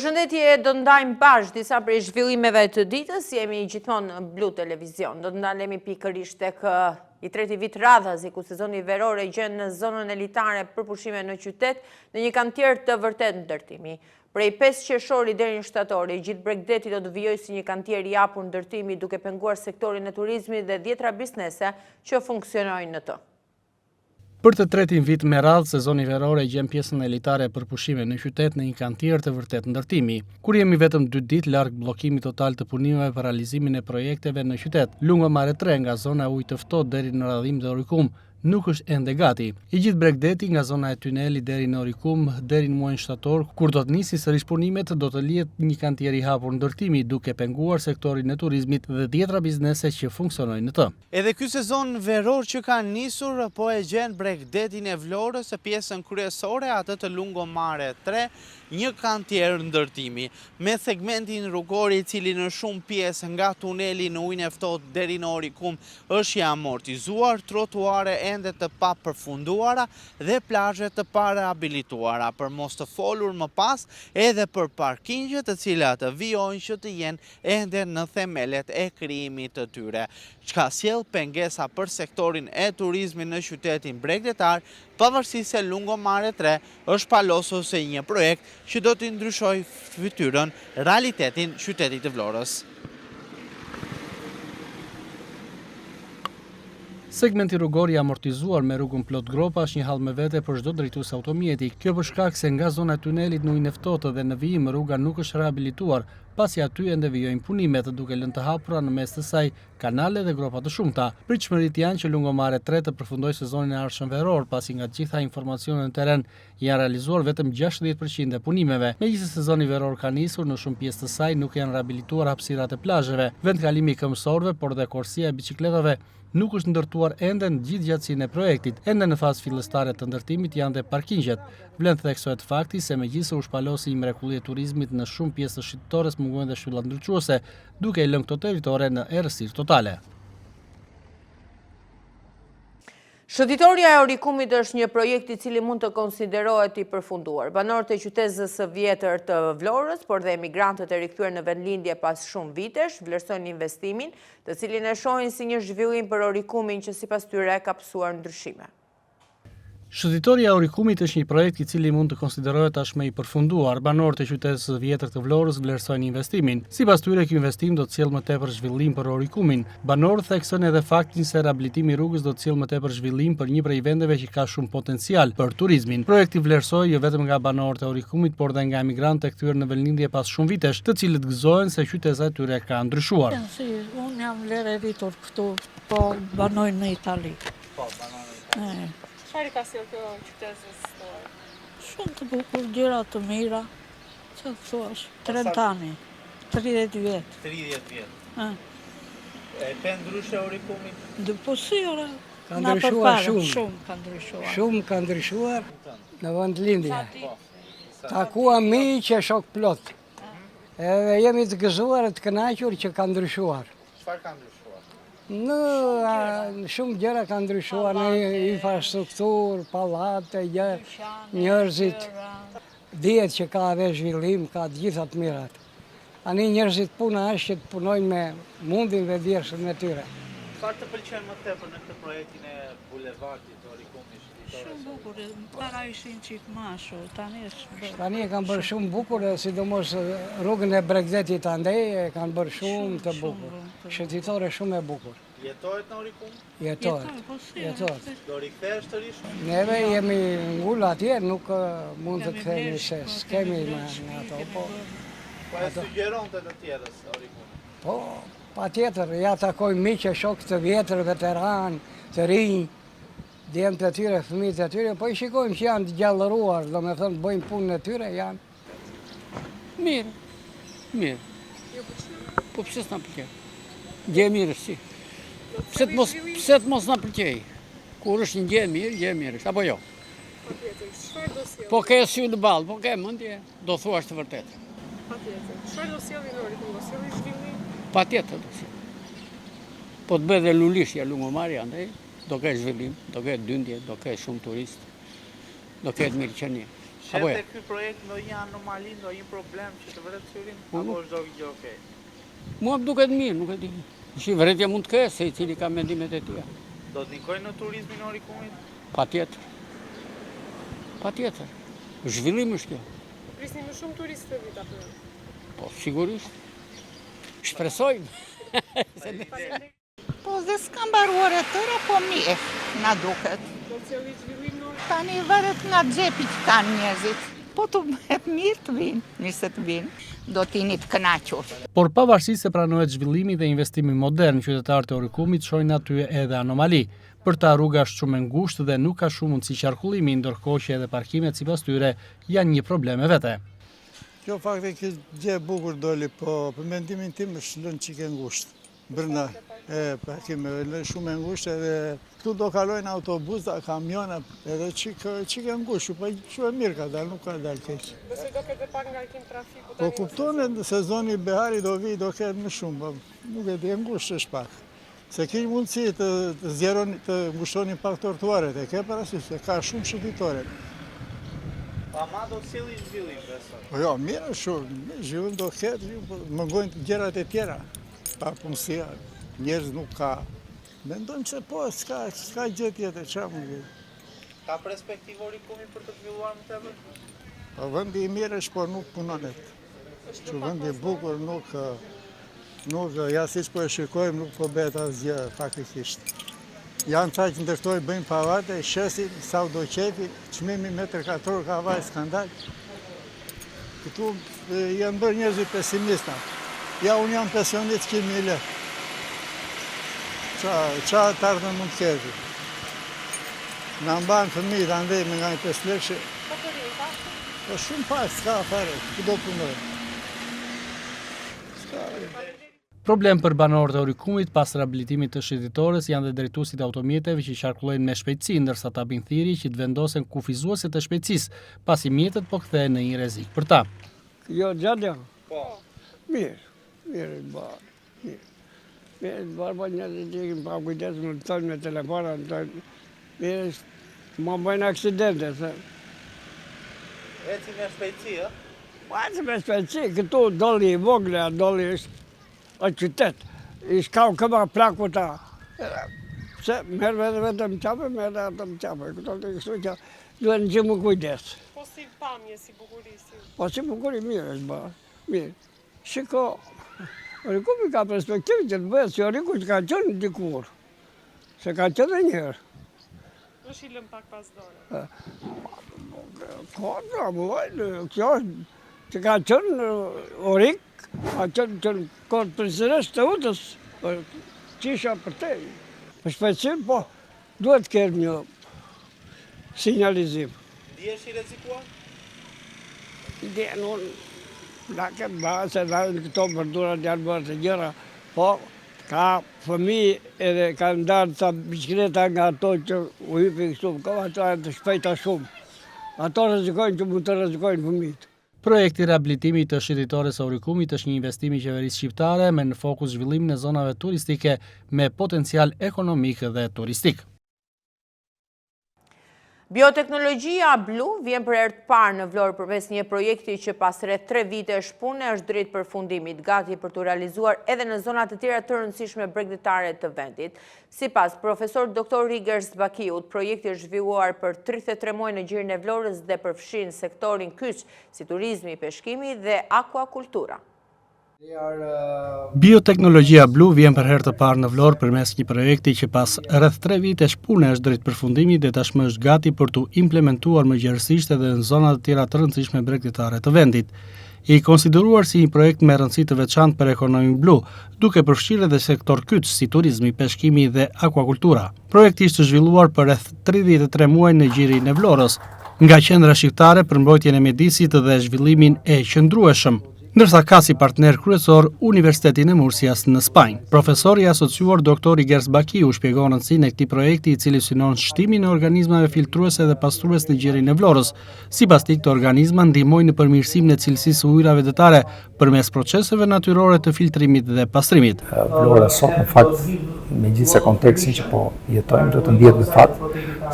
Përshëndetje, do ndajmë bashkë disa prej zhvillimeve të ditës, jemi gjithmonë në Blu Televizion. Do ndalemi pikërisht tek i treti vit radhazi ku sezoni veror e gjen në zonën elitare për pushime në qytet në një kantier të vërtet ndërtimi. Prej 5 qershori deri në shtatori, gjithë Bregdeti do të vijojë si një kantier i hapur ndërtimi duke penguar sektorin e turizmit dhe 10 biznese që funksionojnë në të. Për të tretin vit me radhë, sezoni veror e gjen pjesën elitare për pushime në qytet në një kantier të vërtet ndërtimi, kur jemi vetëm 2 ditë larg bllokimit total të punimeve për realizimin e projekteve në qytet. Lungomare 3 nga zona ujë të ftohtë deri në radhim dhe Orikum nuk është ende gati. I gjithë Bregdeti nga zona e tuneli deri në Orikum deri në muajin shtator, kur do të nisi sërish punimet, do të lihet një kantier i hapur ndërtimi duke penguar sektorin e turizmit dhe 10 biznese që funksionojnë në të. Edhe ky sezon veror që ka nisur po e gjen Bregdetin e Vlorës e pjesën kryesore atë të Lungomare 3, një kantier ndërtimi me segmentin rrugor i cili në shumë pjesë nga tuneli në ujin e ftohtë deri në Orikum është i amortizuar, trotuare ende të papërfunduara dhe plazhe të parahabilituara, për mos të folur më pas edhe për parkingje të cilat vijojnë që të jenë ende në themelet e krijimit të tyre, çka sjell pengesa për sektorin e turizmit në qytetin bregdetar, pavarësisht se Lungomare 3 është palosur se një projekt që do të ndryshojë fytyrën, realitetin qytetit të Vlorës. Segmenti rrugor i amortizuar me rrugën plot gropa është një hall me vete për çdo drejtues automjeti. Kjo për shkak se nga zona e tunelit në ujin e ftohtë dhe në vijim rruga nuk është rehabilituar, pasi aty ende vijojnë punimet, duke lënë të hapura në mes të saj kanale dhe gropa të shumta. Pritshmëritë janë që Lungomare 3 të përfundojë sezonin e ardhshëm veror, pasi nga të gjitha informacionet në terren janë realizuar vetëm 60% e punimeve. Megjithëse sezoni veror ka nisur, në shumë pjesë të saj nuk janë rehabilituar hapësirat e plazheve, vendkalimi i këmbësorëve, por dhe korsia e biçikletave nuk është ndërtuar ende në gjithë gjatësinë e projektit. Ende në fazë fillestare të ndërtimit janë dhe parkingjet. Vlen të theksohet fakti se megjithëse u shpalosi një mrekulli e turizmit në shumë pjesë të shitëtores, mungojnë dhe shyllat ndryquese, duke i lënë këto teritore në errësirë totale. Shënditoria e Orikumit është një projekt i cili mund të konsiderohet i përfunduar. Banorët e qytetës së vjetër të Vlorës, por dhe emigrantët e rikthyer në vendlindje pas shumë vitesh, vlerësojnë investimin, të cilin e shohin si një zhvillim për Orikumin që sipas tyre ka pësuar ndryshime. Shënditoria e Orikumit është një projekt i cili mund të konsiderohet tashmë i përfunduar. Banorët e qytetës së vjetër të Vlorës vlerësojnë investimin. Sipas tyre, ky investim do të sjellë më tepër zhvillim për Orikumin. Banorët theksojnë edhe faktin se rehabilitimi i rrugës do të sjellë më tepër zhvillim për një prej vendeve që ka shumë potencial për turizmin. Projekti vlerësohet jo vetëm nga banorët e Orikumit, por dhe nga emigrantë e kthyer në vendlindje pas shumë vitesh, të cilët gëzohen se qyteta e tyre ka ndryshuar. Unë jam lere rritur këtu, po banoj në Itali. Po, banoj. Çfarë ka sjellë kjo qytetës tuaj? Shumë të bukur, gjëra të mira. Çfarë thuash? 30 ani, 30 vjet. 30 vjet. Ah. E ka ndryshe Orikumi? Po si ora? Ka ndryshuar shumë. Shumë ka ndryshuar. Shumë ka ndryshuar në vendlindje. Takuam mi që shok plot. Edhe jemi të gëzuar e të kënaqur që ka ndryshuar. Çfarë ka ndryshuar? Në shumë gjëra ka ndryshuar, në infrastrukturë, pallate, njerëzit, dihet që ka edhe zhvillim, ka të gjitha të mirat. Tani njerëzit puna është që të punojnë me mundin dhe djersën e tyre. Çfarë të pëlqen më tepër në këtë projektin e bulevardit të Orikumit? Shumë bukur, para ishin qik mashu, tani është bërë. Tani e kanë bërë shumë bukur, sidomos rrugën e Bregdetit andej e kanë bërë shumë të bukur. Shëndetore shumë e bukur. Jetohet në Orikum? Jetohet. Do rikthehesh sërish? Neve jemi ngull atje, nuk mund të kthehemi se s'kemi në ato, po. Po e sugjeronte të tjerës Orikum? Po, patjetër, ja takojmë miqë, shokë të vjetër, veteran, të rinj, djemë të tyre, fëmijët e tyre, po i shikojmë që janë të gjallëruar, do me thënë, bëjmë punën e tyre, janë. Mirë. Po pëse s'na pëlqej? Gjë e mirë si. Pse të mos na pëlqej? Kur është një gjë e mirë, apo jo? Po ke sy në ballë, po ke mendje, do thuash të vërtetë. Patjetër. Çfarë do sjellin në Orikum? Do sjellin zhvillim? Patjetër do sjellin. Po të bëhet dhe lulishja Lungomare andaj, do ketë zhvillim, do ketë dyndje, do ketë shumë turistë, do ketë mirëqenie. Shet e ky projekt ndonjë anomali, ndonjë problem që të vret syrin, apo është çdo gjë okay? Mua më duket mirë, nuk e di. Shi vërtetja mund të ketë, se i cili ka mendimet e tija. Do të nikojnë në turizmin e Orikumit? Patjetër. Patjetër. Zhvillim është kjo. Prisni më shumë turistë të vit apo? Po, sigurisht. Shpresojmë. Po dhe s'ka mbaruar e tëra, po mirë, na duket. Do të cilë zhvillim në Tani varet nga xhepi që kanë njerëzit. Po të bëhet mirë të vinë, nëse të vinë, do t'jeni të kënaqur. Por pavarësisht se pranohet zhvillimi dhe investimi modern, qytetarët e Orikumit shohin aty edhe anomali. Për ta rruga është shumë e ngushtë dhe nuk ka shumë mundësi qarkullimi, ndërkohë që edhe parkimet sipas tyre janë një problem e vete. Kjo faktikisht gjë e bukur doli, po për mendimin tim është lënë çike ngushtë. Brenda parkimeve lënë shumë e ngushtë edhe këtu do kalojnë autobusa, kamiona, edhe çike ngushtë, po shumë e mirë ka dalë, nuk ka dalë keq. Nëse do ketë pak ngarkim trafiku Po kuptonë sezoni behari do vi, do ketë më shumë, po nuk e di, e ngushtë është pak. Se ki mundësi të zjeroni, të ngushtoni pak trotuaret, e ke parasysh, se ka shumë shëtitore. Ama do sjellë zhvillim, besoj. Po jo, mirë shumë, zhvillim do ketë, mëngojnë gjërat e tjera, pa punësia, njerëz nuk ka. Mendojmë se po, s'ka gjë tjetër, çfarë mund të. Ka perspektivë Orikumi për të zhvilluar më tepër? Po vendi i mirë është, por nuk punonet. Që vendi i bukur nuk, ja siç po e shikojmë, nuk po bëhet asgjë faktikisht. Janë ca që ndërtoj bëjnë pavate, shesin, sa do qefi, çmimi metër katror ka vaj skandal. Këtu janë bërë njerëzit pesimista. Ja, unë jam pensionist, kimi le. Qa të ardhën mund të ketë. Në mbanë fëmijë të andejme nga një 5 lekë. Po shumë pak, s'ka fare, ku do punojnë. Problem për banorët e Orikumit pas rehabilitimit të shëndetësores janë dhe drejtuesit e automjeteve që qarkullojnë me shpejtësi, ndërsa ta bëjnë thirrje që të vendosen kufizueset e shpejtësisë, pasi mjetet po kthehen në një rrezik për ta. Jo, gjatë. Po. Mirë, po njerëzit që ikin pa kujdes, më të thonë me telefona, mirë, më bëjnë aksidente, se... Eci me shpejtësi, ë? Po eci me shpejtësi, këtu dolli i vogle, dolli është qytet, i shkau këma plaku ta. Pse, merë vetëm qape, merë atë më qape, këto të kështu që duhet në që më kujdes. Po si pamje, si bukurisi? Po si bukuri mirë është ba, mirë. Shiko, Orikumi ka perspektivë që të bëhet si Oriku që ka qënë dikur, se ka qënë dhe njërë. është i lëm pak pas dore? Kjo është që ka qënë Orik, ka qënë kod presidentës të utës, qisha për te. Për shpecim, po, duhet të kërë një sinjalizim. Dihesh i rrezikuar? Dihen unë, da kemë ba, se da në këto përdurat janë bërë të gjëra, po ka fëmijë edhe ka ndarë sa bicikleta nga ato që u hypi kështu, ka ato e të shpejta shumë. Ato rrezikojnë që mund të rrezikojnë fëmijët. Projekti rehabilitimit të shëndetësores së Orikumit është një investim i qeverisë shqiptare me në fokus zhvillimin e zonave turistike me potencial ekonomik dhe turistik. Bioteknologjia blu vjen për herë të parë në Vlorë përmes një projekti që pas rreth 3 vitesh pune është drejt përfundimit, gati për të realizuar edhe në zona të tjera të rëndësishme bregdetare të vendit. Sipas profesor Dr. Rigers Bakiut, projekti është zhvilluar për 33 muaj në gjirin e Vlorës dhe përfshin sektorin kyç si turizmi, peshkimi dhe akvakultura. Bioteknologjia blu vjen për herë të parë në Vlorë përmes një projekti që pas rreth 3 vitesh pune është drejt përfundimit dhe tashmë është gati për të implementuar më gjerësisht edhe në zona të tjera të rëndësishme bregdetare të vendit. I konsideruar si një projekt me rëndësi të veçantë për ekonominë blu, duke përfshirë edhe sektor kyç si turizmi, peshkimi dhe akvakultura. Projekti ishte zhvilluar për rreth 33 muaj në gjirin e Vlorës, nga qendra shqiptare për mbrojtjen e mjedisit dhe zhvillimin e qëndrueshëm, ndërsa ka si partner kryesor Universitetin e Mursias në Spanjë. Profesori asociuar Dr. Rigers Bakiu shpjegon rëndësinë e këtij projekti i cili synon shtimin e organizmave filtruese dhe pastrues në gjirin e Vlorës. Sipas tij, këto organizma ndihmojnë në përmirësimin e cilësisë së ujrave vetare përmes proceseve natyrore të filtrimit dhe pastrimit. Vlora sot në fakt, megjithëse kontekstin që po jetojmë, do të ndihet në fakt,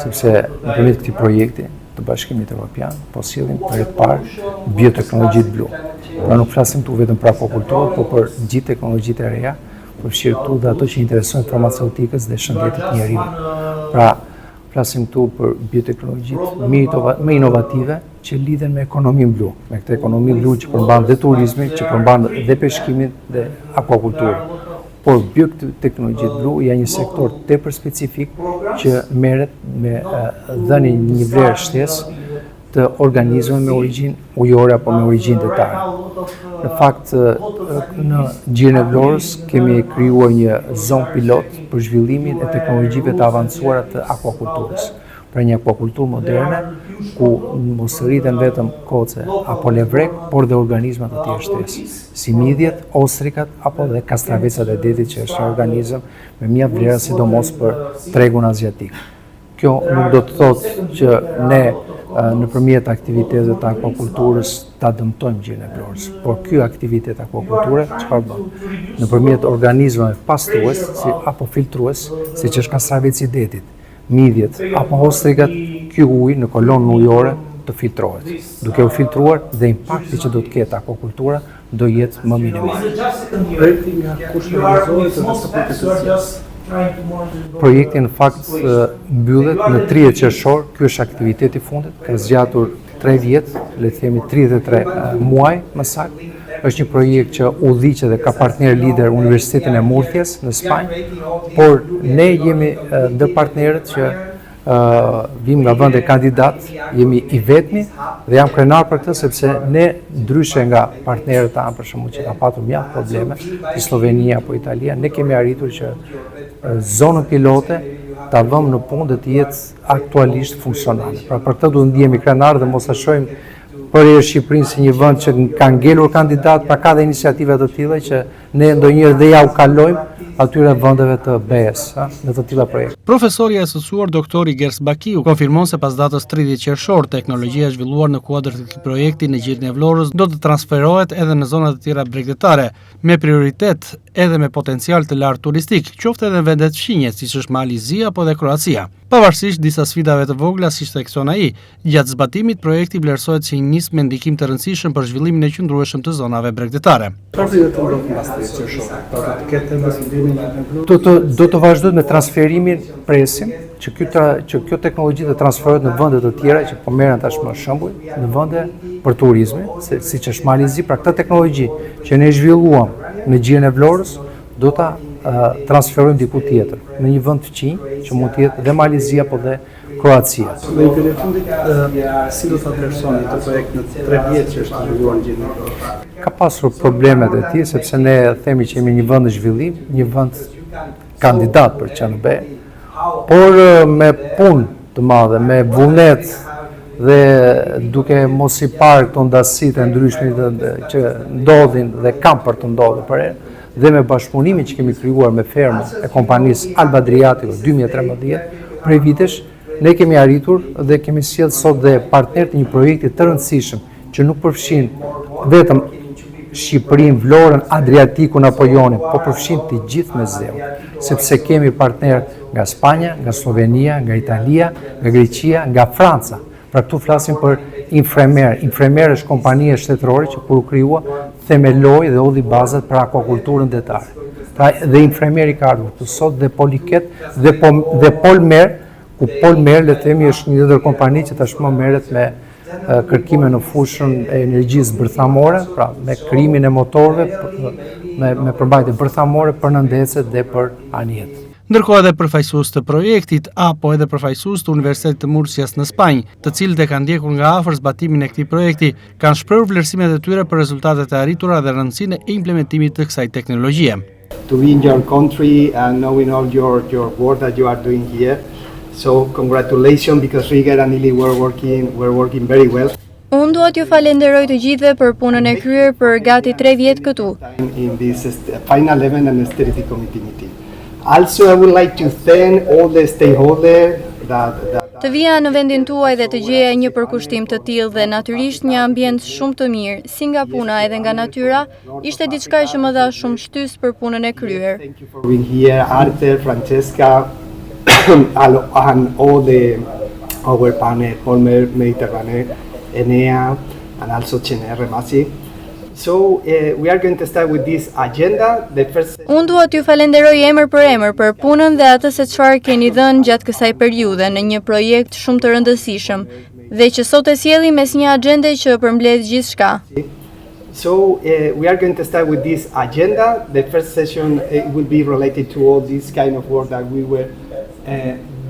sepse nëpërmjet këtij projekti të Bashkimit Evropian, po sillim për të parë bioteknologjitë blu. Pra nuk flasim këtu vetëm për akvakulturë, por për gjithë teknologjitë e reja, përfshirë këtu dhe ato që interesojnë farmaceutikës dhe shëndetit njerëzit. Pra flasim këtu për bioteknologjitë më inovative që lidhen me ekonominë blu, me këtë ekonomi blu që përmban dhe turizmin, që përmban dhe peshkimin dhe akvakulturën. Por bioteknologjitë blu janë një sektor tepër specifik që merret me dhënie një vlerë shtesë të organizmeve me origjinë ujore apo me origjinë detare. Në fakt, në Gjirin e Vlorës kemi krijuar një zonë pilot për zhvillimin e teknologjive të avancuara të akvakulturës. Pra një akvakulturë moderne, ku mos rriten vetëm koce apo levrek, por dhe organizma të tjerë shtesë, si midjet, ostrikat apo dhe kastravecat e detit që është një organizëm me mjaft vlera sidomos për tregun aziatik. Kjo nuk do të thotë që ne nëpërmjet aktiviteteve të akvakulturës ta dëmtojmë Gjirin e Vlorës, por ky aktivitet akvakulture çfarë bën? Nëpërmjet organizmave pastrues apo filtrues, siç është kastraveci i detit, midjet apo ostrikat, ky ujë në kolonë ujore të filtrohet. Duke u filtruar dhe impakti që do të ketë akvakultura do jetë më minimal. Projekti nga kush realizohet dhe sa përkatësia? Projekti në fakt mbyllet në 30 qershor, ky është aktiviteti i fundit, ka zgjatur 3 vjet, le të themi 33 muaj më saktë. Është një projekt që udhëhiqet dhe ka partner lider Universitetin e Murcias në Spanjë, por ne jemi ndër partnerët që vim nga vende kandidat, jemi i vetmi dhe jam krenar për këtë sepse ne ndryshe nga partnerët tanë për shembull që ka patur mjaft probleme, si Slovenia apo Italia, ne kemi arritur që zonën pilote ta vëmë në punë dhe të jetë aktualisht funksionale. Pra për këtë duhet ndihemi krenar dhe mos ta shohim përherë Shqipërinë si një vend që ka ngelur kandidat, pra ka dhe iniciativa të tilla që ne ndonjëherë dhe ja u kalojmë atyre vendeve të BE-s, në të tilla projekte. Profesori i asociuar doktor Gers Bakiu konfirmon se pas datës 30 qershor teknologjia zhvilluar në kuadër të këtij projekti në Gjirin e Vlorës do të transferohet edhe në zonat e tjera bregdetare, me prioritet edhe me potencial të lartë turistik, qoftë edhe në vendet fqinje, siç është Malizia apo dhe Kroacia. Pavarësisht disa sfidave të vogla siç thekson ai, gjatë zbatimit projekti vlerësohet si një nismë me ndikim të rëndësishëm për zhvillimin e qëndrueshëm të zonave bregdetare. Do të vazhdojmë me transferimin, presim që kjo teknologji të transferohet në vende të tjera që po merren tashmë shembull, në vende për turizmin, siç është Malizi, pra këtë teknologji që ne zhvilluam në Gjirin e Vlorës do ta transferojmë diku tjetër, në një vend fqinj që mund të jetë dhe Malizia apo dhe Kroacia. Në nivelin e fundit, si do ta vlerësoni këtë projekt në 3 vjet që është zhvilluar në Gjirin e Vlorës? Ka pasur problemet e tij sepse ne themi që jemi një vend në zhvillim, një vend kandidat për QNB, por me punë të madhe, me vullnet dhe duke mos i parë këto ndasitë e ndryshme që ndodhin dhe kanë për të ndodhur për herë, dhe me bashkëpunimin që kemi krijuar me fermën e kompanisë Alba Adriatico 2013, prej vitesh ne kemi arritur dhe kemi sjellë sot dhe partner të një projekti të rëndësishëm që nuk përfshin vetëm Shqipërinë, Vlorën, Adriatikun apo Jonin, po përfshin të gjithë me zeu, sepse kemi partner nga Spanja, nga Slovenia, nga Italia, nga Greqia, nga Franca. Pra këtu flasim për Infremer. Infremer është kompania shtetërore që kur u krijua themeloi dhe hodhi bazat për akvakulturën detare. Pra dhe Infremeri ka ardhur këtu sot dhe Poliket dhe Polmer, ku Polmer le të themi është një ndër kompani që tashmë merret me kërkime në fushën e energjisë bërthamore, pra me krijimin e motorëve, me përmbajtje bërthamore për nëndecet dhe për anijet. Ndërkohë edhe përfaqësues të projektit apo edhe përfaqësues të Universitetit të Murcias në Spanjë, të cilët e kanë ndjekur nga afër zbatimin e këtij projekti, kanë shprehur vlerësimet e tyre për rezultatet e arritura dhe rëndësinë e implementimit të kësaj teknologjie. To be in your country and knowing all your work that you are doing here. So congratulations because Riga and Ili we're working very well. Unë duhet ju falenderoj të gjithëve për punën e kryer për gati 3 vjet këtu. In this final event and steering committee meeting. Also, I would like to thank all the stakeholders Të vija në vendin tuaj dhe të gjeja një përkushtim të tillë dhe natyrisht një ambient shumë të mirë, si nga puna edhe nga natyra, ishte diçka që më dha shumë shtys për punën e kryer. Thank you for being here, Arthur, Francesca, and all our partner Polmer Mediterranean, Enea, and also CNR Masi. So we are going to start with this agenda. The first Unë dua t'ju falenderoj emër për punën dhe atë se çfarë keni dhënë gjatë kësaj periudhe në një projekt shumë të rëndësishëm dhe që sot e sjellim mes një agjende që përmbledh gjithçka. So we are going to start with this agenda. The first session will be related to all this kind of work that we were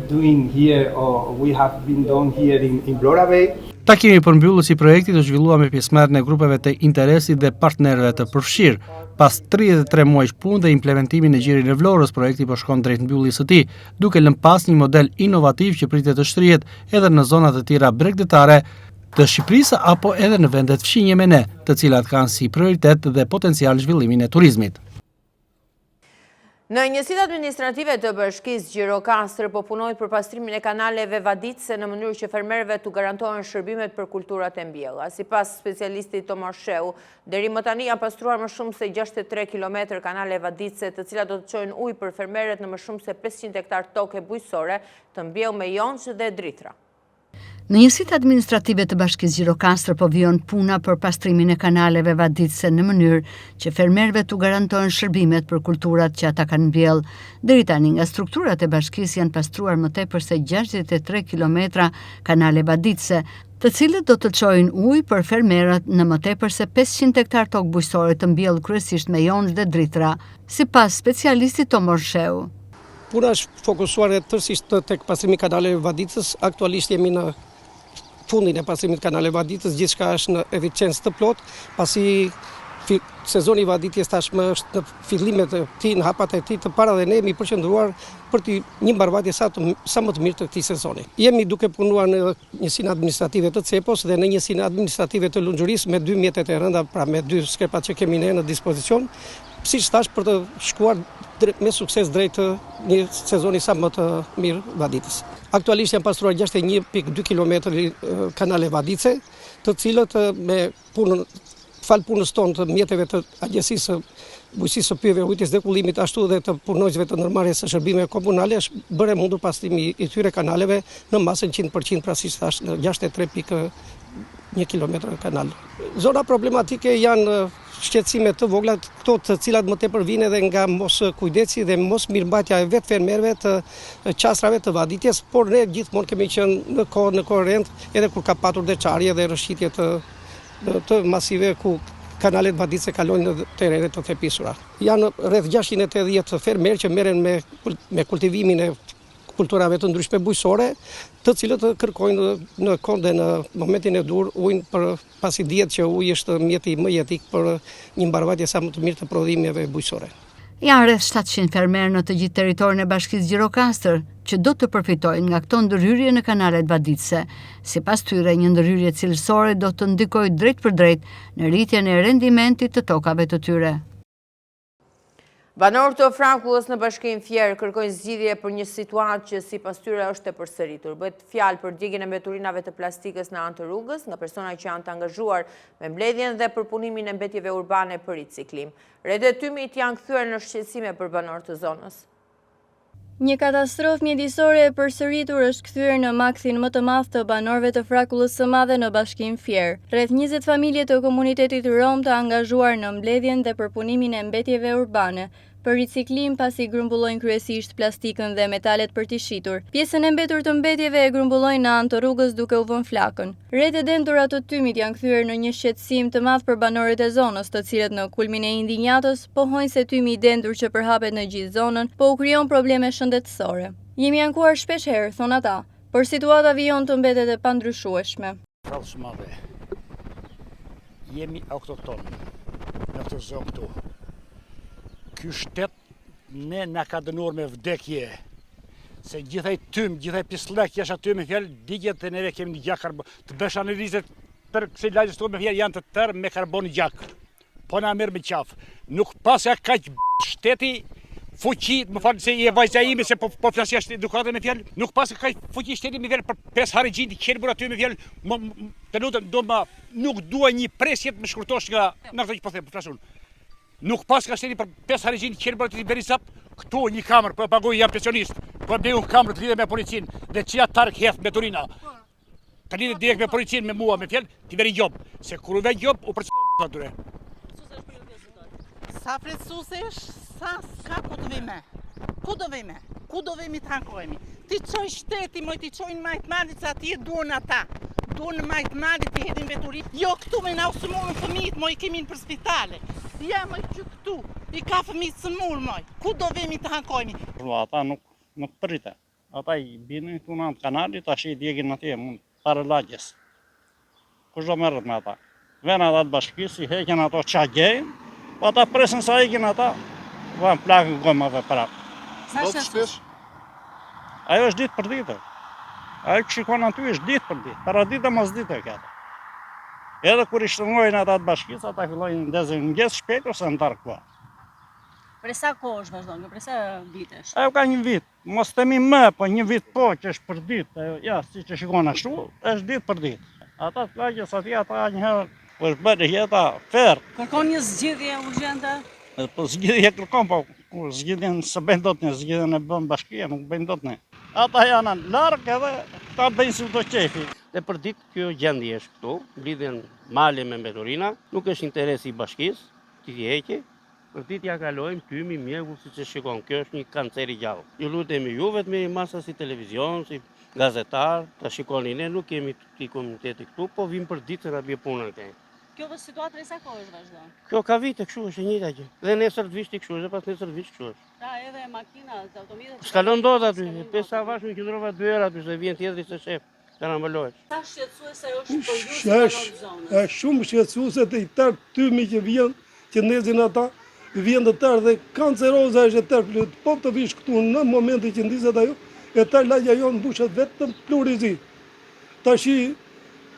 doing here, or we have been done here in Vlora Bay. Takimi përmbyllës i projektit u zhvillua me pjesëmarrjen e grupeve të interesit dhe partnerëve të përfshirë. Pas 33 muajsh punë dhe implementimin në gjirin e Vlorës, projekti po shkon drejt mbylljes së tij, duke lënë pas një model inovativ që pritet të shtrihet edhe në zonat e tjera bregdetare të Shqipërisë apo edhe në vendet fqinje me ne, të cilat kanë si prioritet dhe potencial zhvillimin e turizmit. Në njësitë administrative të Bashkisë Gjirokastër po punohet për pastrimin e kanaleve vaditëse në mënyrë që fermerëve t'u garantohen shërbimet për kulturat e mbjella. Sipas specialistit Tomar Sheu, deri më tani janë pastruar më shumë se 63 kilometër kanale vaditëse, të cilat do të çojnë ujë për fermerët në më shumë se 500 hektar tokë bujqësore të mbjellë me jonç dhe dritra. Në njësitë administrative të Bashkisë Gjirokastër po vijnë puna për pastrimin e kanaleve vaditëse në mënyrë që fermerëve t'u garantohen shërbimet për kulturat që ata kanë mbjellë. Deri tani nga strukturat e bashkisë janë pastruar më tepër se 63 kilometra kanale vaditëse, të cilët do të çojnë ujë për fermerët në më tepër se 500 hektar tokë bujqësore të mbjellë kryesisht me jonç dhe dritra, sipas specialistit Tomar Sheu. Puna është fokusuar tërësisht tek pastrimi i kanaleve vaditës. Aktualisht jemi në fundin e pastrimit kanale vaditës, gjithçka është në eficiencë të plot, pasi sezoni i vaditjes tashmë është në fillimet e tij, në hapat e tij të para dhe ne jemi përqendruar për një mbarvajtje sa më të mirë të këtij sezoni. Jemi duke punuar në njësinë administrative të Cepos dhe në njësinë administrative të Lunxhurisë me 2 mjetet e rënda, pra me 2 skerpat që kemi ne në dispozicion, siç thash për të shkuar me sukses drejt një sezoni sa më të mirë vaditës. Aktualisht janë pastruar 61.2 km kanale vaditëse, të cilët me punës tonë të mjeteve të Agjencisë Bujqësisë së Pyjeve, Ujitjes dhe Kullimit, ashtu dhe të punojësve të ndërmarrjes së shërbimeve komunale, është bërë mundur pastrimi i këtyre kanaleve në masën 100%, pra siç thash, në 63.1 km kanal. Zona problematike janë shqetësime të vogla, këto të cilat më tepër vijnë edhe nga mos kujdesi dhe mos mirëmbajtja e vetë fermerëve të qastrave të vaditjes, por ne gjithmonë kemi qenë në kohë rend, edhe kur ka patur deçarje dhe rrëshqitje të masive ku kanalet vaditëse kalojnë në terene të thepisura. Janë rreth 680 fermerë që merren me kultivimin e kulturave të ndryshme bujqësore, të cilët kërkojnë në kohë dhe në momentin e dur ujin, për pasi dihet që uji është mjeti më jetik për një mbarvajtje sa më të mirë të prodhimeve bujqësore. Janë rreth 700 fermerë në të gjithë territorin e Bashkisë Gjirokastër që do të përfitojnë nga këto ndërhyrje në kanalet vaditëse. Sipas tyre, një ndërhyrje cilësore do të ndikojë drejt për drejt në rritjen e rendimentit të tokave të tyre. Banorët të Frakullës në Bashkinë Fier kërkojnë zgjidhje për një situatë që sipas tyre është e përsëritur. Bëhet fjalë për djegjen e mbeturinave të plastikës në anë të rrugës nga persona që janë të angazhuar me mbledhjen dhe përpunimin e mbetjeve urbane për riciklim. Rrjetet e tymit janë kthyer në shqetësime për banorët të zonës. Një katastrofë mjedisore e përsëritur është kthyer në makthin më të madh të banorëve të Frakullës së Madhe në Bashkinë Fier. Rreth 20 familje të komunitetit rom të angazhuar në mbledhjen dhe përpunimin e mbetjeve urbane për riciklim pasi grumbullojnë kryesisht plastikën dhe metalet për t'i shitur. Pjesën e mbetur të mbetjeve e grumbullojnë në anë të rrugës duke u vënë flakën. Rrjetet e dendura të tymit janë kthyer në një shqetësim të madh për banorët e zonës, të cilët në kulmin e indinjatës pohojnë se tymi i dendur që përhapet në gjithë zonën po u krijon probleme shëndetësore. Jemi ankuar shpesh herë, thon ata, por situata vijon të mbetet e pandryshueshme. Frakullës së Madhe. Jemi autokton në këtë zonë këtu. Ky shtet ne na ka dënuar me vdekje, se gjithaj tym, gjithaj pislek, jesha ty me fjallë, digjet të neve kemi një gjak karbon, të bësh analizet për kësi lajës të me fjallë janë të tërë me karbon gjak, po na merë me qafë. Nuk pas e kaq shteti fuqi, më falë se i e vajza ime se po flasja edukatën me fjallë, nuk pas e kaq fuqi shteti me fjallë për 5 harë gjinti kjelbur aty me fjallë, të lutëm, nuk dua një presjet me shkurtosh nga këtë që po them, po flasun. Nuk pas ka shteti për 5 harëgjin kjelë bërë të i berisap, këtu një kamerë, për pagoj jam pensionist. Po bëj unë kamër të lidhe me policin, dhe qia tark heth me Turina. Të lidhe direkt me policin, me mua, me fjell, t'i veri job. Se kur u ve job, u përcilon të atyre. Sa fretsusesh, sa s'ka ku të vime. Ku do vime? Ku do vimi të hankojmi? Ti qoj shteti, moj ti qojnë majtë malit, sa ti e duon ata. Duon majtë malit, ti hedin veturit. Jo, këtu me na usëmurën fëmijit, moj kemi në për spitale. Ja, moj që këtu, i ka fëmijit sëmurë, moj. Ku do vimi të hankojmi? Ata nuk përrite. Ata i binin këtu në kanalit, ashtë i djegin atje, mund pare lagjes. Kush do merret me ata? Ven ata të bashkisë, i heqen ato qa gjejnë, po ata presin sa ikin ata, van plakën gomave prap. Sa shpesh? Ajo është ditë për ditë. Ajo që shikon aty është ditë për ditë, para ditë e mos ditë e këtë. Edhe kur i shtëngojnë ata të bashkisë, ata fillojnë ndezin ngjes shpejt ose në tarë kua. Për sa kohë është vazhdojnë, për sa vitesh? Ajo ka një vit, mos temi më, po një vit po që është për ditë. Ja, si që shikon ashtu, është ditë për ditë. Ata të lagjes ati, ata njëherë, është bërë jeta ferë. Kërkon një zgjidhje urgjente? Po zgjidhje kërkon, po zgjidhjen së bëjnë dot një, zgjidhjen e bën bashkia, nuk bëjnë dot një. Ata janë largë edhe ta bëjnë si do qefi. Dhe për ditë kjo gjendje është këtu, lidhen male me mbeturina, nuk është interesi i bashkisë, ti heqe. Për ditë ja kalojmë tymi mjegull si që shikon, kjo është një kancer i gjallë. Ju lutemi juve të merrni masa si televizion, si gazetar, ta shikoni, ne nuk kemi të komuniteti këtu, po vim për ditë në bje punën këtej. Kjo dhe situatë sa kohë është vazhdojnë? Kjo ka vite kështu është e njëjta gjë. Dhe nesër të vish ti kështu, dhe pas nesër të vish kështu është. Pra edhe makina, automjetet... S'kalon dot aty, pesa vash në qendrova 2 herë aty, se vjen tjetri se shef, karambollohet. Sa shqetësuese është për ju si banon zonë? Është shumë shqetësuese të i tërë tymi që vjen, që ndezin ata, vjen të tërë dhe kanceroza është e tërë, po të vish këtu në momentin që ndizet ajo, e tërë lagja jonë mbushet vetëm plurizi. Tashi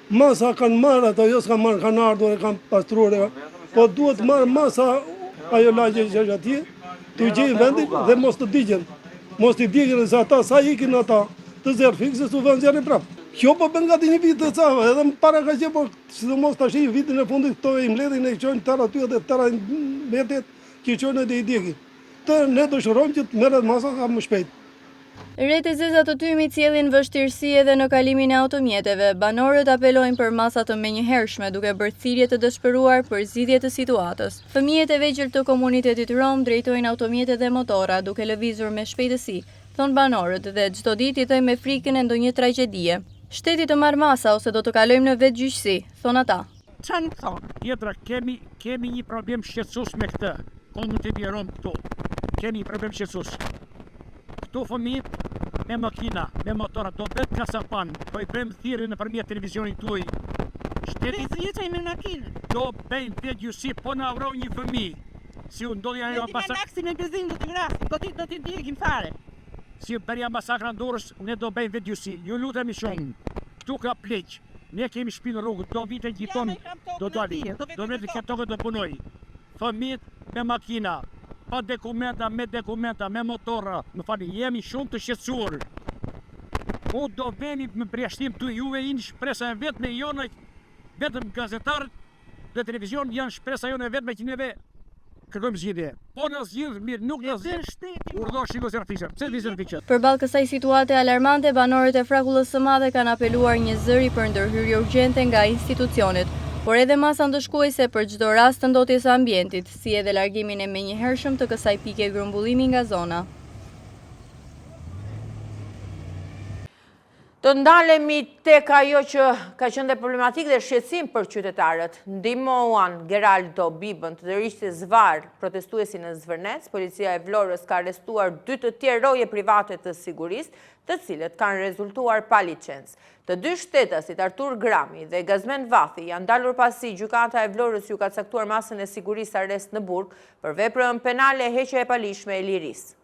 masa kanë marrë ato, jo s'kanë marrë, kanë ardhur e kanë pastruar, po duhet marrë masa ajo lagje që është atje, të gjejnë vendin dhe mos të digjen. Mos të digjen se ata sa ikin ata të zerë fikse su vënë zerë prapë. Kjo po bën gati një vit të cava, edhe më para ka që po sidomos tash vitin e fundit këto e mbledhin e qojnë tëra aty edhe tëra mbetet që qojnë edhe i digin. Të ne dëshirojmë që të merret masa sa më shpejt. Rreth e zeza të tymit sjellin vështirësi edhe në kalimin e automjeteve. Banorët apelojnë për masa të menjëhershme, duke bërë thirrje të dëshpëruar për zgjidhje të situatës. Fëmijët e vegjël të komunitetit rom drejtojnë automjetet dhe motora, duke lëvizur me shpejtësi, thon banorët, dhe çdo ditë jetojnë me frikën e ndonjë tragjedie. Shteti të marrë masa ose do të kalojmë në vetgjyqësi, thon ata. Çan thon? Tjetra, kemi një problem shqetësues me këtë. Komuniteti rom këtu. Kemi një problem shqetësues. Këtu fëmijët me makina, me motora, do bëhet kasapan, po i bëjmë thirrje nëpërmjet televizionit tuaj. Shteti jetojnë me makinë. Do bëjmë vetgjyqësi, po na vrojnë një fëmijë. Si u ndodhi ajo pasakra. Ne me benzinë do të vrasim, do t'i djegim fare. Si u bëri masakra në Durrës, ne do bëjmë vetgjyqësi. Ju lutemi shumë. Ktu ka pleq. Ne kemi shtëpi në rrugë, do vitë gjithon. Do dali. Do me të tokë do punoj. Fëmijët me makina, pa dokumenta, me motora, më fali, jemi shumë të shqetësuar. Po do vemi me përjashtim të juve, inë shpresa e vetë me jonë, vetëm gazetarët dhe televizion janë shpresa jonë e vetë me që neve kërkojmë zgjidhje. Po në zgjidhë, mirë, nuk në zgjidhë, urdo shiko se rafishe. Pse vizën rafishe? Përballë kësaj situate alarmante, banorët e Frakullës së Madhe kanë apeluar një zëri për ndërhyrje urgjente nga institucionet, por edhe masa ndëshkuese për çdo rast të ndotjes së ambientit, si edhe largimin e menjëhershëm të kësaj pike grumbullimi nga zona. Të ndalemi tek ajo që ka qenë problematik dhe shqetësim për qytetarët. Ndihmuan Geraldo Bibën të dërishte zvar protestuesi në Zvërnec. Policia e Vlorës ka arrestuar 2 të tjerë roje private të sigurisë, të cilët kanë rezultuar pa licencë. Të 2 shtetasit Artur Grami dhe Gazmen Vathi janë dalur pasi gjykata e Vlorës ju ka caktuar masën e sigurisë arrest në burg për veprën penale heqje e palishme e lirisë.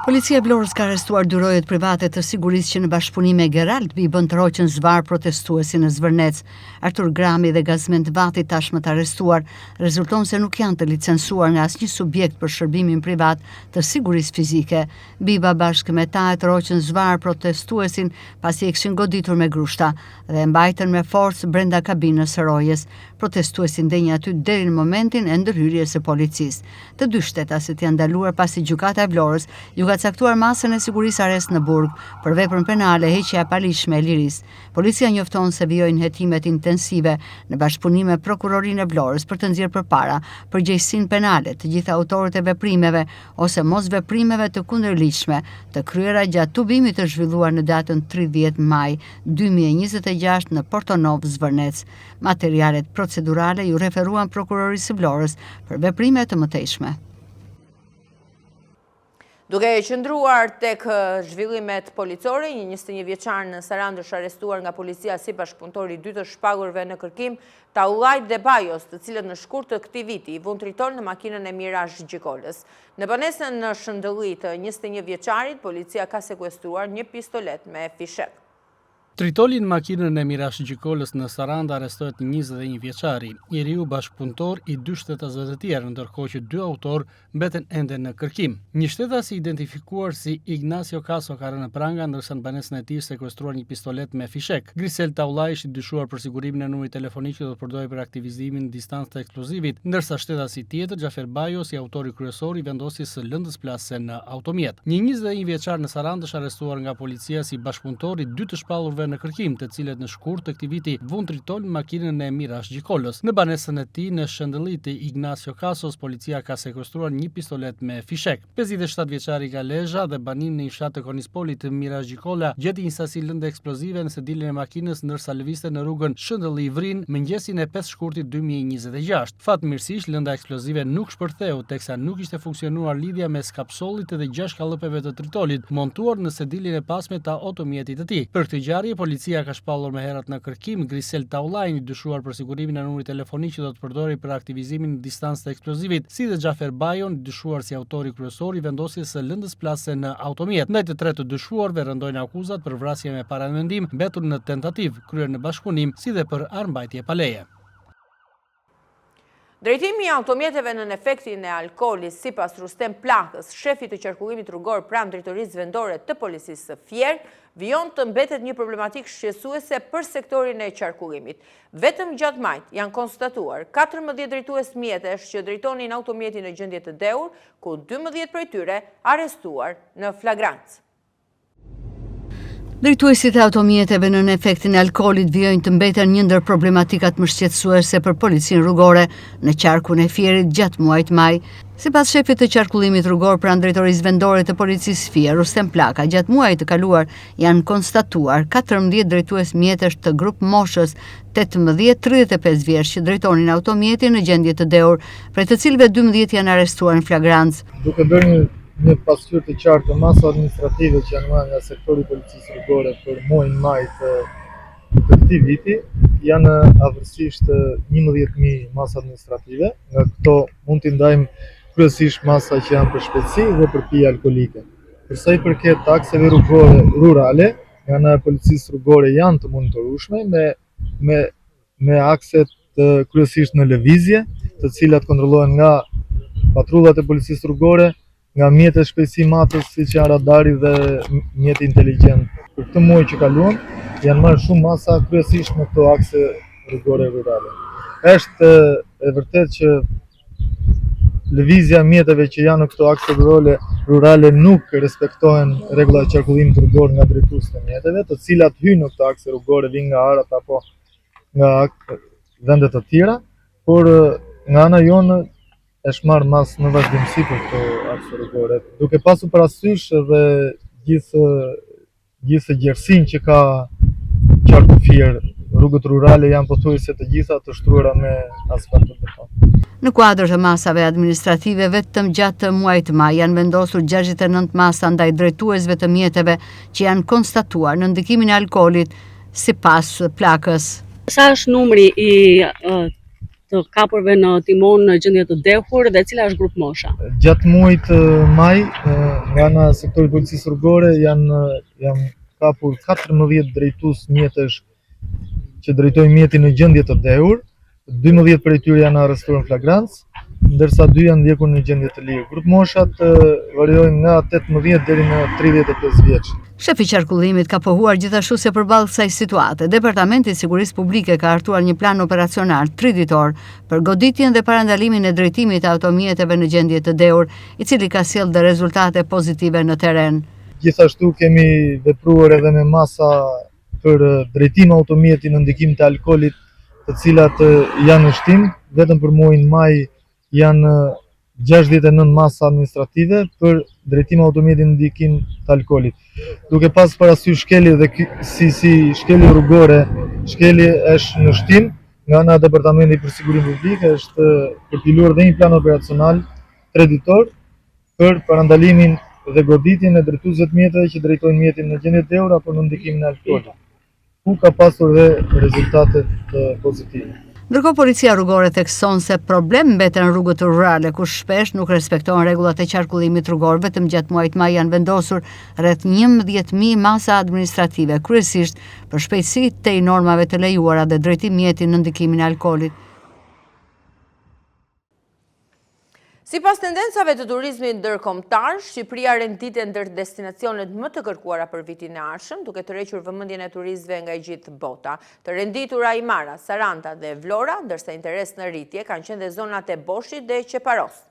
Policia e Vlorës ka arrestuar 2 rojet private të sigurisë që në bashkëpunim me Gerald Bibën të roqën zvar protestuesi në Zvërnec. Artur Grami dhe Gazmen Vati tashmë të arrestuar rezulton se nuk janë të licencuar nga asnjë subjekt për shërbimin privat të sigurisë fizike. Biba bashkë me ta e të roqën zvar protestuesin pasi e kishin goditur me grushta dhe mbajtën me forcë brenda kabinës së rojes. protestuesi ndenjë aty deri në momentin e ndërhyrjes së policisë. Të dy shtetasit janë ndaluar pasi gjykata e Vlorës ju ka caktuar masën e sigurisë arrest në burg për veprën penale heqja e paligjshme e lirisë. Policia njofton se vijojnë hetimet intensive në bashkëpunim me prokurorinë e Vlorës për të nxjerrë përpara përgjegjësinë penale të gjitha autorët e veprimeve ose mos veprimeve të kundërligjshme të kryera gjatë tubimit të zhvilluar në datën 30 maj 2026 në Portonov, Zvërnec. Materialet procedurale ju referuan prokurorisë së Vlorës për veprime të mëtejshme. Duke e qëndruar tek zhvillimet policore, një 21 vjeçar në Sarandë është arrestuar nga policia si bashkëpunëtori i dy të shpagurve në kërkim, Taulaj dhe Bajos, të cilët në shkurt të këtij viti vun tritol në makinën e Mirash Gjikolës. Në banesën në Shëndëlli të 21 vjeçarit, policia ka sekuestruar një pistolet me fishek. Tritoli në makinën e Mirash Gjikolës në Sarandë arrestohet 21 vjeçari, i riu bashkëpunëtor i dy shtetasve të tjerë, ndërkohë që dy autor mbeten ende në kërkim. Një shtetas i identifikuar si Ignacio Caso ka rënë pranga, ndërsa në banesën e tij sekuestruar një pistolet me fishek. Grisel Taulaj është i dyshuar për sigurimin e numrit telefonik që do të përdorej për aktivizimin në distancë të eksplozivit, ndërsa shtetasi tjetër, Xhafer Bajos, i autori kryesor i vendosjes së lëndës plase në automjet. Një 21 vjeçar në Sarandë është arrestuar nga policia si bashkëpunëtor i dy të shpallurve në kërkim, të cilët në shkurt të këtij viti vun tritol në makinën e Mirash Gjikolës. Në banesën e tij në Shëndëlli të Ignacio Casos, policia ka sekuestruar një pistolet me fishek. 57 vjeçari nga Lezhë dhe banin në një fshat të Konispolit të Mirash Gjikola gjeti një sasi lëndë eksplozive në sediljen e makinës ndërsa lëvizte në rrugën Shëndëlli-Vrin mëngjesin e 5 shkurtit 2026. Fatmirësisht lënda eksplozive nuk shpërtheu, teksa nuk ishte funksionuar lidhja mes kapsollit dhe 6 kallëpeve të tritolit montuar në sediljen e pasme të automjetit të tij. Për këtë ngjarje policia ka shpallur me herat në kërkim Grisel Taulajin, i dyshuar për sigurimin e numrit telefonik që do të përdorej për aktivizimin në distancë të eksplozivit, si dhe Xhafer Bajon, i dyshuar si autori kryesor i vendosjes së lëndës plase në automjet. Ndaj të tre të dyshuarve rëndojnë akuzat për vrasje me paramendim, mbetur në tentativë, kryer në bashkëpunim, si dhe për armbajtje pa leje. Drejtimi i automjeteve nën efektin e alkoolit sipas Rustem Plakës, shefi të qarkullimit rrugor pranë drejtorisë vendore të policisë së Fier, vijon të mbetet një problematikë shqetësuese për sektorin e qarkullimit. Vetëm gjatë majt janë konstatuar 14 drejtues mjetesh që drejtonin automjetin në gjendje të dehur, ku 12 prej tyre arrestuar në flagrancë. Drejtuesit e automjeteve nën efektin e alkoolit vijojnë të mbeten një ndër problematikat më shqetësuese për policinë rrugore në qarkun e Fierit gjatë muajit maj. Sipas shefit të qarkullimit rrugor pranë drejtorisë vendore të policisë Fier, Rustem Plaka, gjatë muajit të kaluar janë konstatuar 14 drejtues mjetesh të grup moshës 18-35 vjeç që drejtonin automjetin në gjendje të dehur, prej të cilëve 12 janë arrestuar në flagrancë. Duke bërë një pasqyrë të qartë të masa administrative që janë marrë nga sektori i policisë rrugore për muajin maj të këtij viti, janë avërsisht 11.000 masa administrative. Nga këto mund t'i ndajmë kryesisht masa që janë për shpejtësi dhe për pije alkolike. Për sa i përket takseve rrugore rurale, nga ana e policisë rrugore janë të monitorueshme me akset kryesisht në lëvizje, të cilat kontrollohen nga patrullat e policisë rrugore, nga mjetet shpejtësi matës siç janë radari dhe mjeti inteligjent. Për këtë muaj që kaluam, janë marrë shumë masa kryesisht në këto akse rrugore rurale. Është e vërtet që lëvizja mjeteve që janë në këto akse rurale nuk respektohen rregullat e qarkullimit rrugor nga drejtuesit e mjeteve, të cilat hyjnë në këto akse rrugore, vinë nga arat apo nga vende të tjera, por nga ana jonë është marrë mas në vazhdimsi për këto akse rrugore, duke pasur parasysh edhe gjithë gjerësinë që ka qarku Fier. Rrugët rurale janë pothuajse të gjitha të shtruara me asfalt të beton. Në kuadër të masave administrative, vetëm gjatë muajit maj janë vendosur 69 masa ndaj drejtuesve të mjeteve që janë konstatuar në ndikimin e alkoolit sipas Plakës. Sa është numri i të kapurve në timon në gjendje të dehur dhe cila është grup mosha? Gjatë muajit maj, nga ana e sektorit policisë rrugore janë kapur 14 drejtues mjetesh që drejtojnë mjetin në gjendje të dehur, 12 prej tyre janë arrestuar në flagrancë ndërsa 2 janë ndjekur në gjendje të lirë. Grup moshat variojnë nga 18 deri në 35 vjeç. Shefi i qarkullimit ka pohuar gjithashtu se përballë kësaj situate, Departamenti i Sigurisë Publike ka hartuar një plan operacional 3 ditor për goditjen dhe parandalimin e drejtimit të automjeteve në gjendje të dehur, i cili ka sjellë dhe rezultate pozitive në terren. Gjithashtu kemi vepruar edhe me masa për drejtim automjeti në ndikim të alkoolit, të cilat janë në shtim, vetëm për muajin maj janë 69 masa administrative për drejtim automjeti në ndikim të alkoolit. Duke pas parasysh shkelje dhe si shkelje rrugore, shkelje është në shtim nga ana e Departamentit për Sigurinë Publike, është përpiluar dhe një plan operacional 3 ditor për parandalimin dhe goditjen e drejtuesve të mjeteve që drejtojnë mjetin në gjendje të dehur apo në ndikimin e alkoolit, ku ka pasur dhe rezultate pozitive. Ndërkohë policia rrugore thekson se problem mbeten rrugët rurale ku shpesh nuk respektohen rregullat e qarkullimit rrugor. Vetëm gjatë muajit maj janë vendosur rreth 11.000 masa administrative, kryesisht për shpejtësi te normave të lejuara dhe drejtim mjeti në ndikimin e alkoolit. Sipas tendencave të turizmit ndërkombëtar, Shqipëria renditen ndër destinacionet më të kërkuara për vitin e ardhshëm, duke tërhequr vëmendjen e turistëve nga gjithë bota. Të renditura Ajmara, Saranda dhe Vlora, ndërsa interes në rritje kanë qenë dhe zonat e Boshit dhe Qeparos.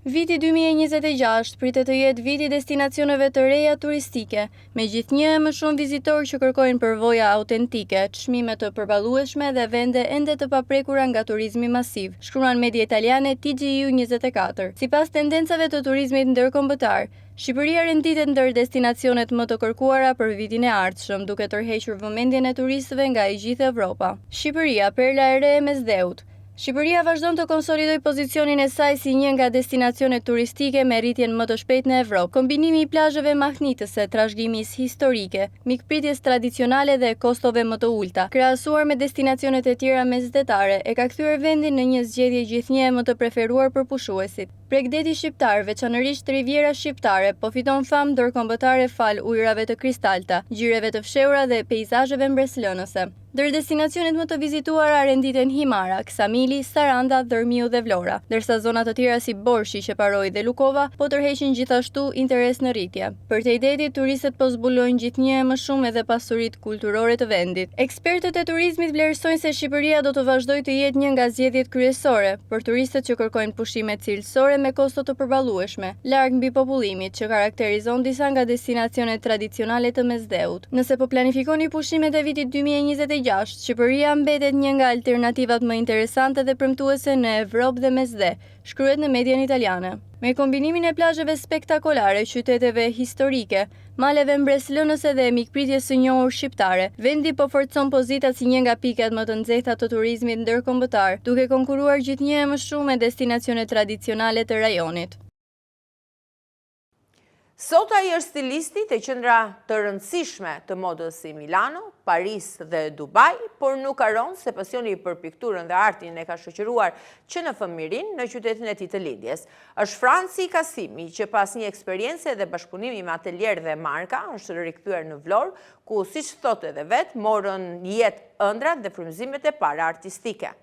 Viti 2026 pritet të jetë viti destinacioneve të reja turistike, me gjithnjë më shumë vizitorë që kërkojnë përvoja autentike, çmime të përballueshme dhe vende ende të paprekura nga turizmi masiv, shkruan media italiane TGU 24. Sipas tendencave të turizmit ndërkombëtar, Shqipëria renditet ndër destinacionet më të kërkuara për vitin e ardhshëm, duke tërhequr vëmendjen e turistëve nga i gjithë Evropa. Shqipëria, perla e re e Mesdheut. Shqipëria vazhdon të konsolidoj pozicionin e saj si një nga destinacionet turistike me rritjen më të shpejtë në Evropë. Kombinimi i plazheve mahnitëse, trashëgimis historike, mikpritjes tradicionale dhe kostove më të ulta, krahasuar me destinacionet e tjera mesdhetare, e ka kthyer vendin në një zgjedhje gjithnjë më të preferuar për pushuesit. Bregdeti shqiptar, veçanërisht Riviera shqiptare, po fiton famë ndërkombëtare fal ujrave të kristalta, gjyreve të fshehura dhe peizazheve mbreslënëse. Ndër destinacionet më të vizituara renditen Himara, Ksamili, Saranda, Dërmiu dhe Vlora, ndërsa zona të tjera si Borshi, Qeparoi dhe Lukova po tërheqin gjithashtu interes në rritje. Për te ideti, turistët po zbulojnë gjithnjë më shumë edhe pasuritë kulturore të vendit. Ekspertët e turizmit vlerësojnë se Shqipëria do të vazhdojë të jetë një nga zgjedhjet kryesore për turistët që kërkojnë pushime cilësore me kosto të përballueshme, larg mbi popullimit që karakterizon disa nga destinacionet tradicionale të Mesdheut. Nëse po planifikoni pushimet e vitit 2026, Shqipëria mbetet një nga alternativat më interesante dhe premtuese në Evropë dhe Mesdhe, shkruhet në median italiane. Me kombinimin e plazheve spektakolare, qyteteve historike, maleve mbreslënëse dhe mikpritjes së njohur shqiptare, vendi po forcon pozitat si një nga pikat më të nxehta të turizmit ndërkombëtar, duke konkuruar gjithnjë më shumë me destinacione tradicionale të rajonit. Sot ai është stilisti të qendra të rëndësishme të modës si Milano, Paris dhe Dubai, por nuk haron se pasioni për pikturën dhe artin e ka shoqëruar që në fëmijërinë në qytetin e tij të lindjes. Është Franci Kasimi që pas një eksperiencë dhe bashkëpunimi me ateljer dhe marka është rikthyer në Vlorë, ku siç thotë edhe vet, morën jetë ëndrat dhe frymëzimet e para artistike.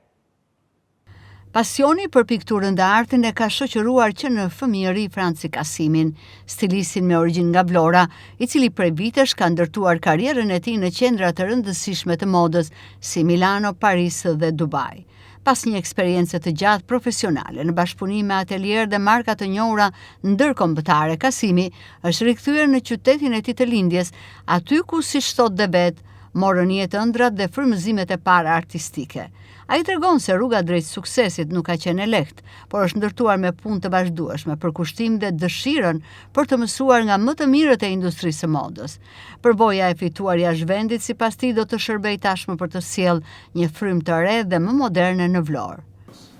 Pasioni për pikturën dhe artin e ka shoqëruar që në fëmijëri Franci Kasimin, stilistin me origjinë nga Vlora, i cili prej vitesh ka ndërtuar karrierën e tij në qendra të rëndësishme të modës si Milano, Paris dhe Dubai. Pas një eksperiencë të gjatë profesionale në bashkëpunim me ateljer dhe marka të njohura ndërkombëtare, Kasimi është rikthyer në qytetin e tij të lindjes, aty ku siç thotë dhe vet, morën jetë ëndrat dhe frymëzimet e para artistike. Ai tregon se rruga drejt suksesit nuk ka qenë e lehtë, por është ndërtuar me punë të vazhdueshme, përkushtim dhe dëshirën për të mësuar nga më të mirët e industrisë së modës. Përvoja e fituar jashtë vendit sipas tij do të shërbejë tashmë për të sjellë një frymë të re dhe më moderne në Vlorë.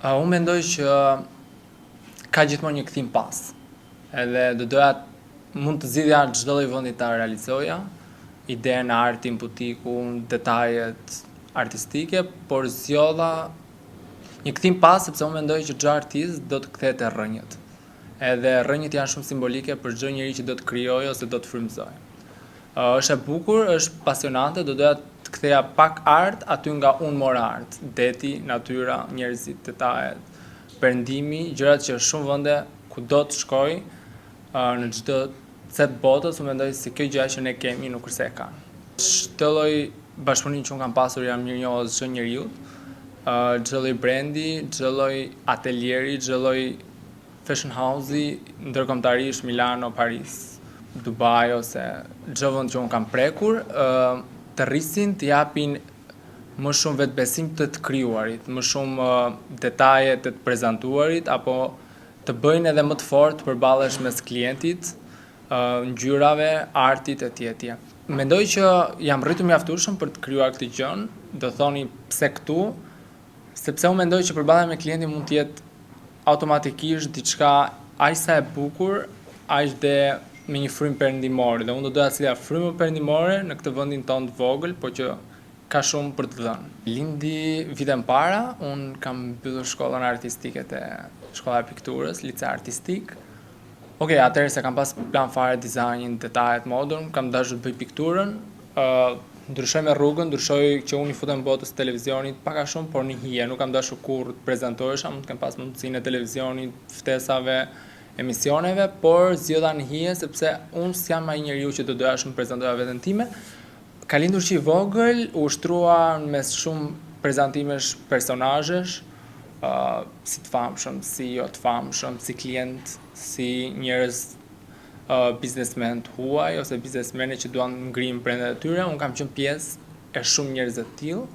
Unë mendoj që ka gjithmonë një kthim pas. Edhe do doja mund të zgjidhja çdo lloj vendi ta realizoja, idenë, artin, butikun, detajet artistike, por zgjodha një kthim pas sepse unë mendoj që çdo artist do të kthehet te rrënjët. Edhe rrënjët janë shumë simbolike për çdo njeri që do të krijojë ose do të frymëzojë. Është e bukur, është pasionante, do doja të ktheja pak art aty nga unë mora art. Deti, natyra, njerëzit, detajet, perëndimi, gjërat që shumë vende ku do të shkoj në çdo cet botës, unë mendoj se kjo gjë që ne kemi nuk është se e kanë. Çdo lloj bashkëpunimi që unë kam pasur jam mirënjohës çdo njeriu, çdo lloj brendi, çdo lloj atelieri, çdo lloj fashion house-i, ndërkombëtarisht Milano, Paris, Dubai ose çdo vend që unë kam prekur, të rrisin të japin më shumë vetbesim të krijuarit, më shumë detaje të prezantuarit, apo të bëjnë edhe më të fortë përballesh mes klientit, ngjyrave, artit etj. Mendoj që jam rritur mjaftueshëm për të krijuar këtë gjën, do thoni pse këtu, sepse unë mendoj që përballja me klientin mund të jetë automatikisht diçka aq sa e bukur, aq dhe me një frymë perëndimore, dhe unë do doja të sjellja frymë perëndimore në këtë vendin tonë të vogël, por që ka shumë për të dhënë. Lindi vite para, unë kam mbyllur shkollën artistike te shkolla e pikturës, lice artistik. Okej, atëherë se kam pas plan fare dizajnin, detajet, modën, kam dashur të bëj pikturën, ndryshoj me rrugën, ndryshoj që unë i futem botës televizionit pak a shumë, por në hije, nuk kam dashur kur të prezantohesha, mund të kem pas mundësinë e televizionit, ftesave, emisioneve, por zgjodha në hije sepse unë s'jam ai njeriu që do doja shumë prezantoja veten time. Ka lindur që i vogël, u ushtrua mes shumë prezantimesh personazhesh, si të famshëm, si jo të famshëm, si klient, si njerëz biznesmen të huaj ose biznesmene që duan ngrihen brenda e tyre. Unë kam qenë pjesë e shumë njerëzve të tillë.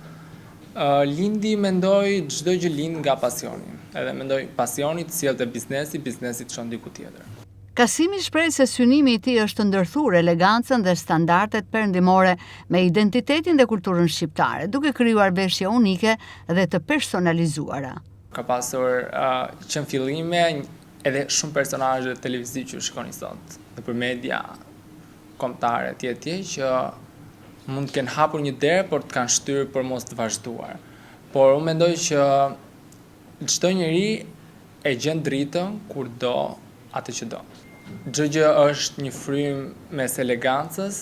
Lindi, mendoj, çdo gjë lind nga pasioni. Edhe mendoj pasioni të sjellë te biznesi, biznesi të çon diku tjetër. Kasimi shpreh se synimi i tij është të ndërthurë elegancën dhe standardet perëndimore me identitetin dhe kulturën shqiptare, duke krijuar veshje unike dhe të personalizuara. Ka pasur që në fillime edhe shumë personazhe televiziv që shikoni sot nëpër media kombëtare etj që mund të kenë hapur një derë, por të kanë shtyrë për mos të vazhduar. Por unë mendoj që çdo njeri e gjen dritën kur do atë që do. Çdo gjë është një frymë mes elegancës,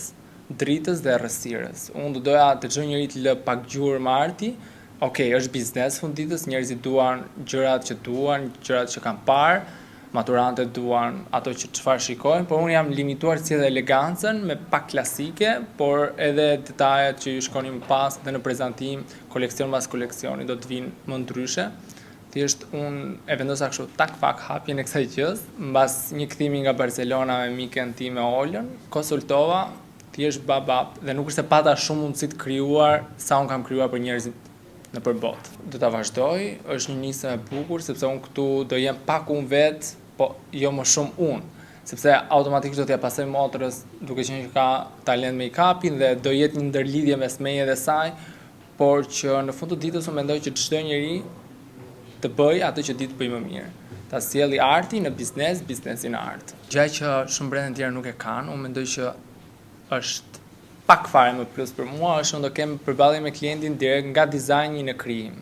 dritës dhe errësirës. Unë do doja të çdo njeri të lë pak gjurmë me arti. Okej, është biznes funditës, njerëzit duan gjërat që duan, gjërat që kanë parë, maturantët duan ato që çfarë shikojnë, por unë jam limituar si edhe elegancën me pak klasike, por edhe detajet që ju shkonin më pas dhe në prezantim, koleksion pas koleksioni do të vinë më ndryshe. Thjesht unë e vendosa kështu tak fak hapjen e kësaj gjës, mbas një kthimi nga Barcelona me miken time Olën, konsultova, thjesht bab dhe nuk është se pata shumë mundësi të krijuar sa unë kam krijuar për njerëzit nëpër botë. Do ta vazhdoj, është një nisë e bukur sepse unë këtu do jem pak unë vet, po jo më shumë unë, sepse automatikisht do t'ja pasoj motrës, duke qenë që ka talent make-upin dhe do jetë një ndërlidhje mes meje dhe saj, por që në fund të ditës unë mendoj që çdo njeri të bëj atë që di të bëj më mirë. Ta sjelli arti në biznes, biznesi në art. Gjë që shumë brenda tjera nuk e kanë, unë mendoj që është pak fare më plus për mua, është unë do kem përballje me klientin direkt nga dizajni në krijim.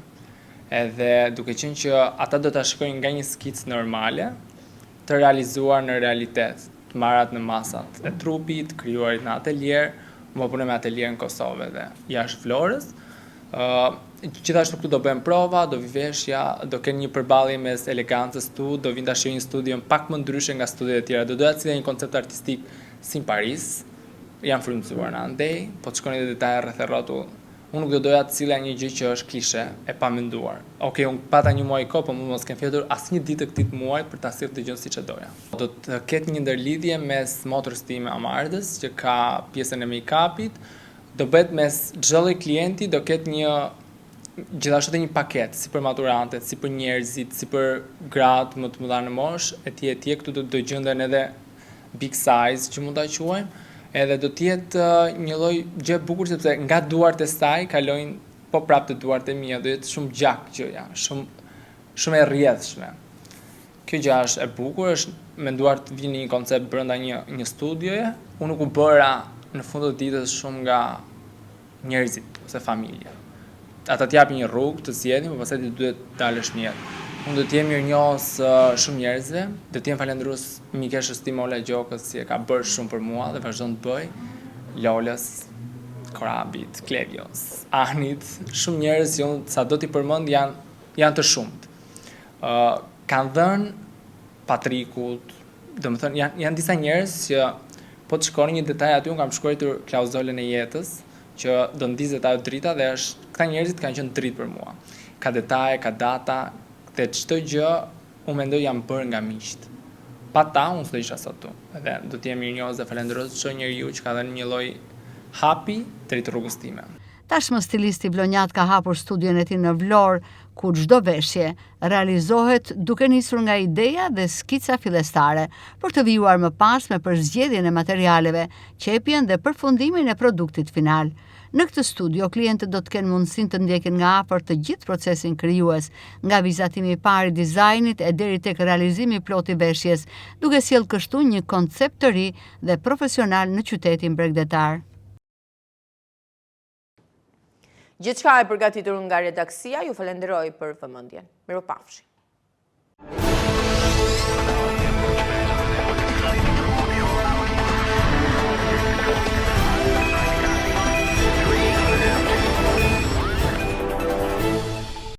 Edhe duke qenë që ata do ta shikojnë nga një skicë normale, të realizuar në realitet, të marrat në masat e trupit, krijuarit në atelier, më punoj me atelier në Kosovë dhe jashtë Florës. Gjithashtu këtu do bëjmë prova, do vi veshja, do kenë një përballje mes elegancës tu, do vinë ta shijojnë studion pak më ndryshe nga studiet e tjera. Do doja të sjellja një koncept artistik si në Paris. Jam frymëzuar në andej, po të shkoni dhe detaje rreth e rrotull. Unë nuk do doja të sillja një gjë që është klishe, e pamenduar. Okej, unë pata një muaj kohë, po mos kem fjetur asnjë ditë të këtij muaji për ta sjellë të gjën siç e doja. Do të ketë një ndërlidhje mes motrës time Amardës, që ka pjesën e make-upit, do bëhet mes çdo lloj klienti, do ketë një gjithashtu edhe një paketë, si për maturantët, si për njerëzit, si për gratë më të mëdha në moshë, etj. Këtu do gjenden edhe big size që mund ta quajmë. Edhe do t'jetë një lloj gjë e bukur sepse nga duart e saj kalojnë po prapë të duart e mia, do jetë shumë gjak gjëja, shumë e rrjedhshme. Kjo gjë është e bukur, është menduar të vinë një koncept brenda një studioje. Unë nuk u bëra në fund të ditës shumë nga njerëzit ose familja. Ata t'japin një rrugë të zgjedhin, por pastaj ti duhet të dalësh në jetë. Unë do të jem mirënjohës shumë njerëzve, do të jem falendërues mikeshës tim Ola Gjokës, si e ka bërë shumë për mua dhe vazhdon të bëj, Lolës, Korabit, Klevios, Anit, shumë njerëz që unë sa do t'i përmend janë të shumt. kanë dhënë Patrikut, domethënë janë disa njerëz që po të shkoni një detaj aty, unë kam shkruar klauzolën e jetës që do ndizet ajo drita dhe këta njerëzit kanë qenë dritë për mua. Ka detaje, ka data, dhe çdo gjë unë mendoj jam bërë nga miqt. Pa ta unë s'do isha sot tu. Dhe do të jem mirënjohës dhe falenderoj çdo njeriu që ka dhënë një lloj hapi drejt rrugës time. Tashmë stilisti Vlonjat ka hapur studion e tij në Vlorë, ku çdo veshje realizohet duke nisur nga ideja dhe skica fillestare, për të vijuar më pas me përzgjedhjen e materialeve, qepjen dhe përfundimin e produktit final. Në këtë studio, klientët do të kenë mundësinë të ndjekin nga afër të gjithë procesin krijues, nga vizatimi i parë i dizajnit e deri tek realizimi plot i veshjes, duke sjellë kështu një koncept të ri dhe profesional në qytetin bregdetar. Gjithçka e përgatitur nga redaksia, ju falenderoj për vëmendjen. Mirupafshi.